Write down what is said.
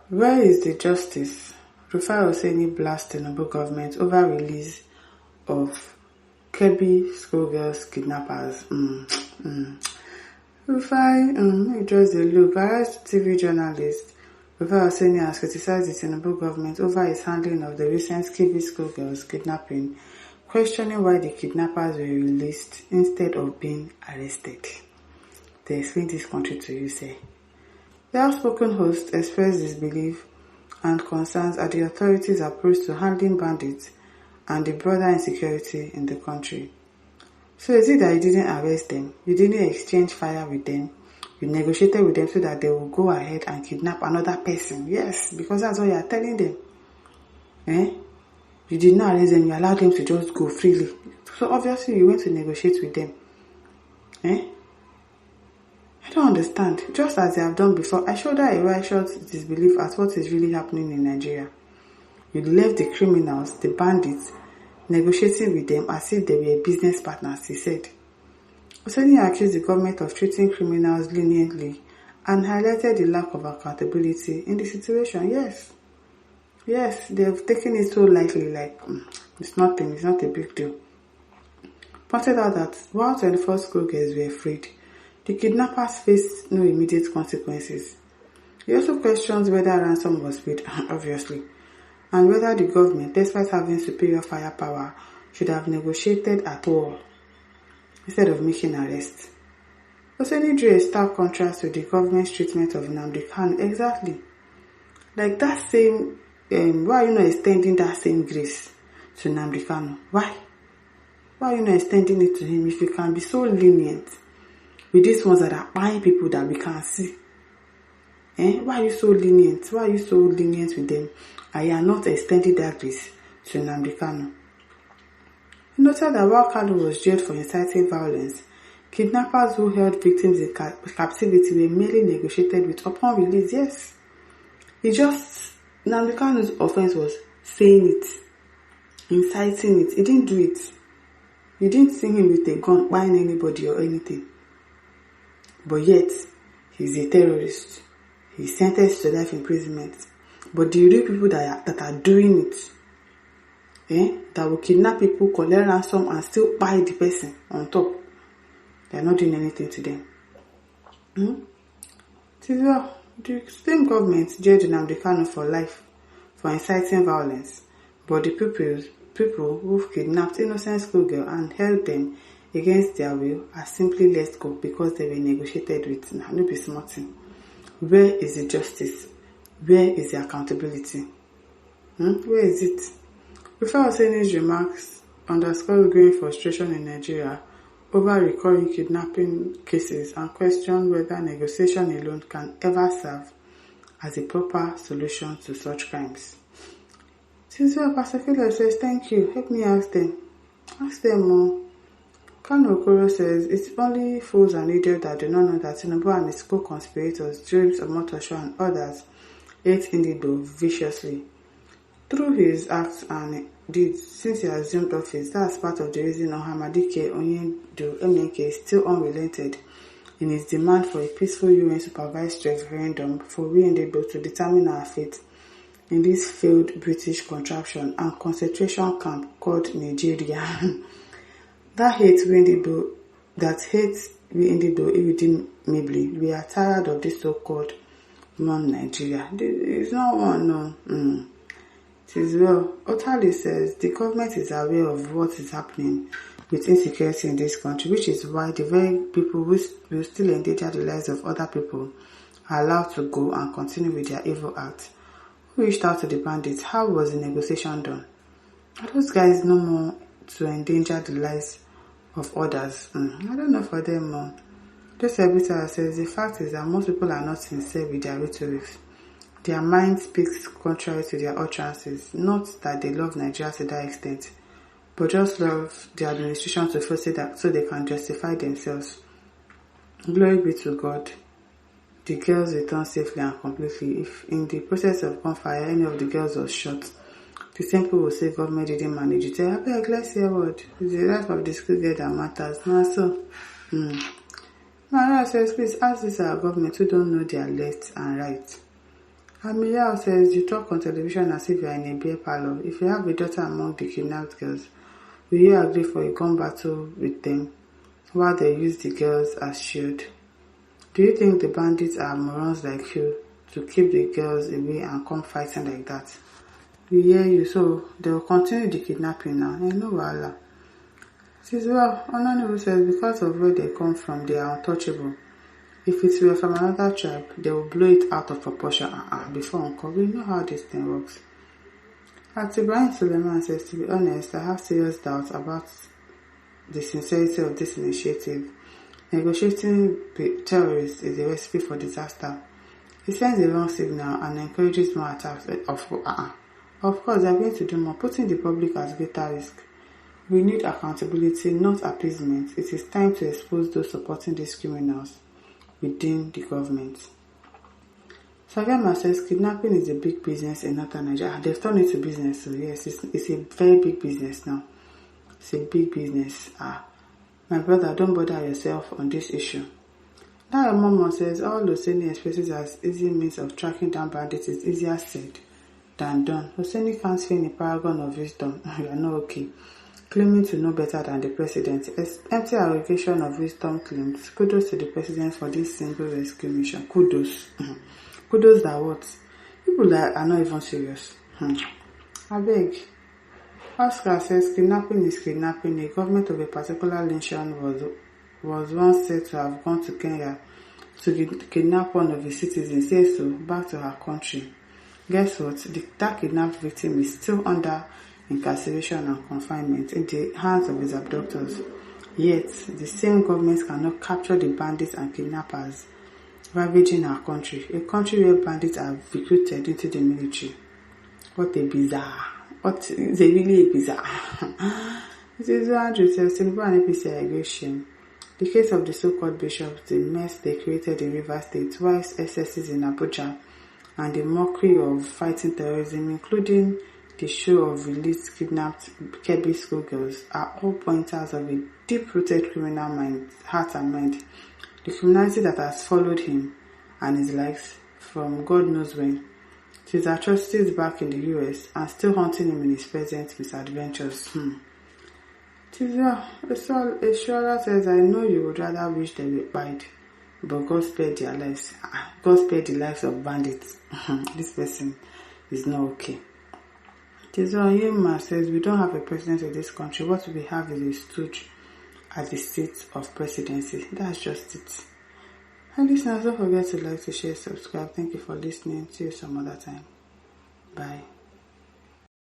Where is the justice? Rufai Oseni blasts Tinubu government over release of Kebbi schoolgirls kidnappers. Rufai, it just a look. Arrest TV journalist Rufai Oseni has criticized the Tinubu government over its handling of the recent Kebbi schoolgirls kidnapping, questioning why the kidnappers were released instead of being arrested. They explain this country to you, say. The outspoken host expressed disbelief and concerns at the authorities' approach to handling bandits and the broader insecurity in the country. So is it that you didn't arrest them, you didn't exchange fire with them, you negotiated with them so that they will go ahead and kidnap another person? Yes, because that's what you are telling them. You did not arrest them, you allowed them to just go freely. So obviously you went to negotiate with them. I don't understand. Just as they have done before, I showed her a righteous disbelief at what is really happening in Nigeria. You left the criminals, the bandits, negotiating with them as if they were business partners, he said. Oseni accused the government of treating criminals leniently and highlighted the lack of accountability in the situation. Yes, they've taken it so lightly, like it's nothing, it's not a big deal. Pointed out that while 24 schoolgirls were freed, the kidnappers faced no immediate consequences. He also questions whether ransom was paid, obviously, and whether the government, despite having superior firepower, should have negotiated at all instead of making arrests. Oseni drew a stark contrast with the government's treatment of Nnamdi Kanu. Exactly. Like that same, why are you not extending that same grace to Nnamdi Kanu? Why? Why are you not extending it to him if you can be so lenient with these ones that are buying people that we can't see? Why are you so lenient? Why are you so lenient with them? And you are not extending that grace to Nnamdi Kanu. He noted that while Kanu was jailed for inciting violence, kidnappers who held victims in captivity were merely negotiated with upon release. Yes. Nnamdi Kanu's offense was saying it, inciting it. He didn't do it. You didn't see him with a gun buying anybody or anything. But yet, he's a terrorist. He's sentenced to life imprisonment. But the real people that are doing it, that will kidnap people, collect ransom, and still buy the person on top, they are not doing anything to them. The same government jailed Nnamdi Kanu for life for inciting violence, but the people who've kidnapped innocent schoolgirls and held them against their will are simply let go because they were negotiated with. Now, no be smarting. Where is the justice? Where is the accountability? Where is it? Rufai Oseni's remarks underscore growing frustration in Nigeria over recurring kidnapping cases and question whether negotiation alone can ever serve as a proper solution to such crimes. Pastor Philip says, thank you. Help me ask them. Ask them more. Kanu Okoro says, it's only fools and idiots that do not know that Tinubu and his co-conspirators, James Omotosho and others, ate Indigo viciously. Through his acts and deeds since he assumed office, that's part of the reason Ohamadike Onyedo MNK is still unrelented in his demand for a peaceful UN-supervised referendum for we Indigo to determine our fate in this failed British contraption and concentration camp called Nigeria. That hate we Indigo irredeemably. We are tired of this so-called non-Nigeria. It's not one, no. It is well. Otali says the government is aware of what is happening with insecurity in this country, which is why the very people who will still endanger the lives of other people are allowed to go and continue with their evil acts. Who reached out to the bandits? How was the negotiation done? Are those guys no more to endanger the lives of others? I don't know for them. Just everything says the fact is that most people are not sincere with their rhetoric. Their mind speaks contrary to their utterances. Not that they love Nigeria to that extent, but just love the administration to force it that so they can justify themselves. Glory be to God. The girls returned safely and completely. If in the process of gunfire any of the girls was shot, the same people will say government didn't manage it. I beg, let's hear what. It's the life of the school girl that matters. Now so. Now says, please ask this our government who don't know their left and right. Amiyao says, you talk on television as if you are in a beer parlor. If you have a daughter among the kidnapped girls, will you agree for a gun battle with them while they use the girls as shield? Do you think the bandits are morons like you to keep the girls away and come fighting like that? We hear you, so they will continue the kidnapping now. No wahala. Says, well, Onanibu says, because of where they come from, they are untouchable. If it were from another tribe, they will blow it out of proportion before Uncle. We know how this thing works. As Ibrahim Suleiman says, to be honest, I have serious doubts about the sincerity of this initiative. Negotiating with terrorists is a recipe for disaster. It sends a wrong signal and encourages more attacks. Of course, they are going to do more, putting the public at greater risk. We need accountability, not appeasement. It is time to expose those supporting these criminals within the government. Sagama says kidnapping is a big business in northern Nigeria. They've turned it to business, so yes, it's a very big business now. It's a big business. My brother, don't bother yourself on this issue. Now your mama says all Hosseini expresses as easy means of tracking down bandits is easier said than done. Hosseini can't see any paragon of wisdom. You are not okay. Claiming to know better than the president. Empty allegation of wisdom claims. Kudos to the president for this single rescue mission. Kudos. Kudos that what? People that are not even serious. I beg. Oscar says kidnapping is kidnapping. A government of a particular nation was once said to have gone to Kenya to kidnap one of his citizens, says so, back to her country. Guess what? That kidnapped victim is still under incarceration and confinement in the hands of his abductors. Yet, the same government cannot capture the bandits and kidnappers ravaging our country, a country where bandits are recruited into the military. What a bizarre. What is really bizarre. It is Andrew says, Tinubu and APC are a great shame. The case of the so-called bishops, the mess they created in River State, twice excesses in Abuja, and the mockery of fighting terrorism, including the show of released kidnapped Kebbi schoolgirls, are all pointers of a deep-rooted criminal heart and mind. The criminality that has followed him and his likes from God knows when. His atrocities back in the US and still haunting him in his present misadventures. Ishwara says, I know you would rather wish they were died, but God spared their lives. God spared the lives of bandits. This person is not okay. Yema says, we don't have a president of this country. What we have is a stooge at the seat of presidency. That's just it. And listeners, don't forget to like, to share, subscribe. Thank you for listening. See you some other time. Bye.